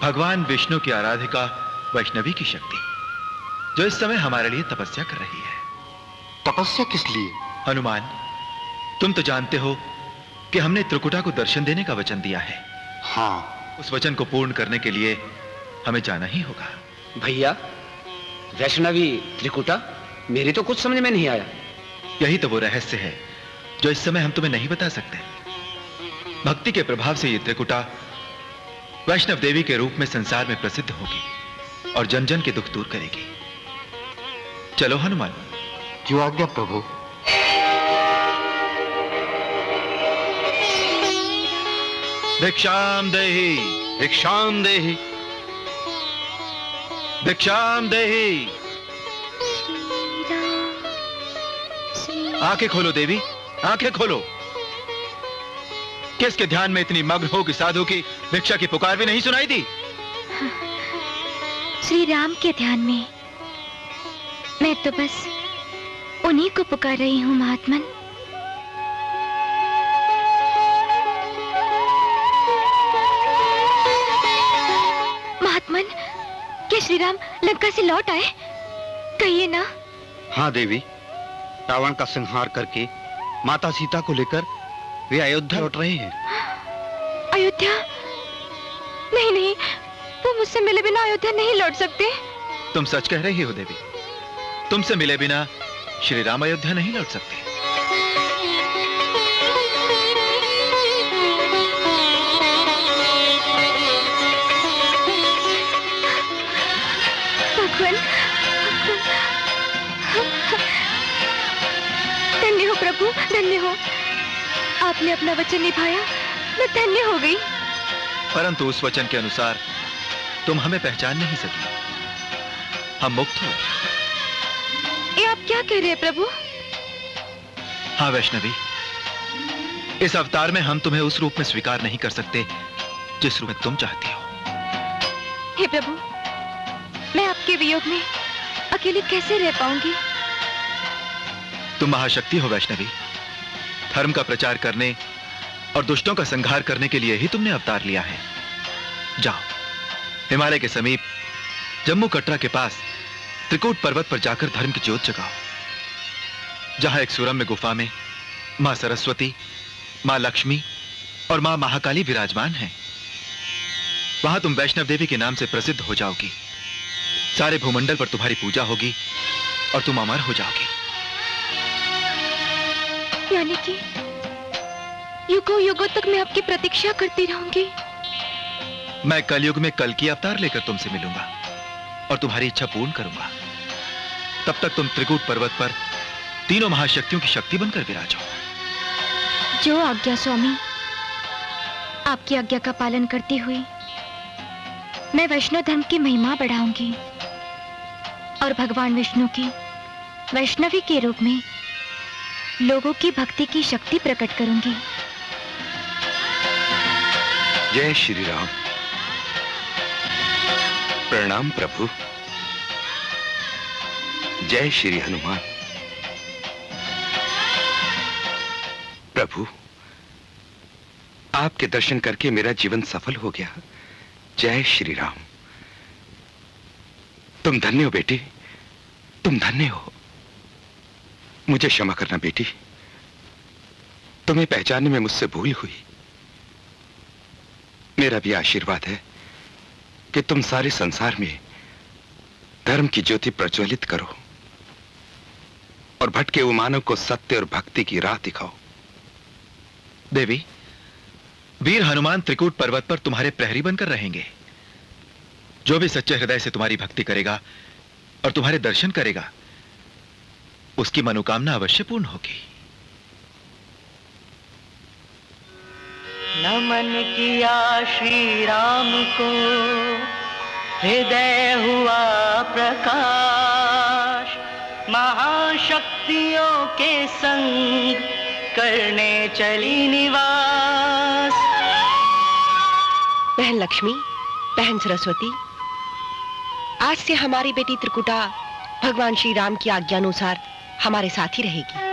भगवान विष्णु की आराधिका वैष्णवी की शक्ति, जो इस समय हमारे लिए तपस्या कर रही है। तपस्या किस लिए? हनुमान, तुम तो जानते हो कि हमने त्रिकुटा को दर्शन देने का वचन दिया है। हाँ। उस वचन को पूर्ण करने के लिए हमें जाना ही होगा। भैया, वैष्णवी त्रिकुटा, मेरी तो कुछ समझ में नहीं आया। यही तो वो रहस्य है जो इस समय हम तुम्हें नहीं बता सकते। भक्ति के प्रभाव से ये त्रिकुटा वैष्णव देवी के रूप में संसार में प्रसिद्ध होगी और जन जन के दुख दूर करेगी। चलो हनुमान। जो आज्ञा प्रभु। भिक्षाम देहि, भिक्षाम देहि, भिक्षाम देहि। आंखें खोलो देवी, आंखें खोलो। किसके ध्यान में इतनी मग्न हो कि साधु की भिक्षा की पुकार भी नहीं सुनाई दी? श्री राम के ध्यान में। मैं तो बस उन्हीं को पुकार रही हूँ महात्मन। महात्मन, क्या श्री राम लंका से लौट आए? कहिए ना। हाँ देवी, रावण का संहार करके माता सीता को लेकर वे अयोध्या लौट रहे हैं। अयोध्या? नहीं नहीं, वो मुझसे मिले बिना अयोध्या नहीं लौट सकते। तुम सच कह रही हो देवी, तुमसे मिले बिना श्री राम अयोध्या नहीं लौट सकते। भगवान, धन्य हो प्रभु, धन्य हो। आपने अपना वचन निभाया, मैं धन्य हो गई। परंतु उस वचन के अनुसार तुम हमें पहचान नहीं सकी। हम मुक्त हो। ये आप क्या कह रहे हैं प्रभु? हाँ वैष्णवी, इस अवतार में हम तुम्हें उस रूप में स्वीकार नहीं कर सकते जिस रूप में तुम चाहती हो। हे प्रभु, मैं आपके वियोग में अकेली कैसे रह पाऊंगी? तुम महाशक्ति हो वैष्णवी। धर्म का प्रचार करने और दुष्टों का संहार करने के लिए ही तुमने अवतार लिया है। जाओ, हिमालय के समीप जम्मू कटरा के पास त्रिकूट पर्वत पर जाकर धर्म की ज्योत जगाओ, जहां एक सुरम्य गुफा में मां सरस्वती, मां लक्ष्मी और मां महाकाली विराजमान हैं। वहां तुम वैष्णव देवी के नाम से प्रसिद्ध हो जाओगी। सारे भूमंडल पर तुम्हारी पूजा होगी और तुम अमर हो जाओगी। यानी कि युगों युगों तक मैं आपकी प्रतीक्षा करती रहूंगी। मैं कलयुग में कल की अवतार लेकर तुमसे मिलूंगा और तुम्हारी इच्छा पूर्ण करूंगा। तब तक तुम त्रिकूट पर्वत पर तीनों महाशक्तियों की शक्ति बनकर विराजो। जो आज्ञा स्वामी। आपकी आज्ञा का पालन करती हुई मैं वैष्णव धर्म की महिमा बढ़ाऊंगी और भगवान विष्णु की वैष्णवी के रूप में लोगों की भक्ति की शक्ति प्रकट करूंगी। जय श्री राम। प्रणाम प्रभु। जय श्री हनुमान। प्रभु, आपके दर्शन करके मेरा जीवन सफल हो गया। जय श्री राम। तुम धन्य हो बेटी, तुम धन्य हो। मुझे क्षमा करना बेटी, तुम्हें पहचानने में मुझसे भूल हुई। मेरा भी आशीर्वाद है कि तुम सारे संसार में धर्म की ज्योति प्रज्वलित करो और भटके हुए मानव को सत्य और भक्ति की राह दिखाओ। देवी, वीर हनुमान त्रिकूट पर्वत पर तुम्हारे प्रहरी बनकर रहेंगे। जो भी सच्चे हृदय से तुम्हारी भक्ति करेगा और तुम्हारे दर्शन करेगा, उसकी मनोकामना अवश्य पूर्ण होगी। नमन किया श्री राम को, हृदय हुआ प्रकाश। महाशक्तियों के संग करने चली निवास। बहन लक्ष्मी, बहन सरस्वती, आज से हमारी बेटी त्रिकुटा भगवान श्री राम की आज्ञा अनुसार हमारे साथ ही रहेगी।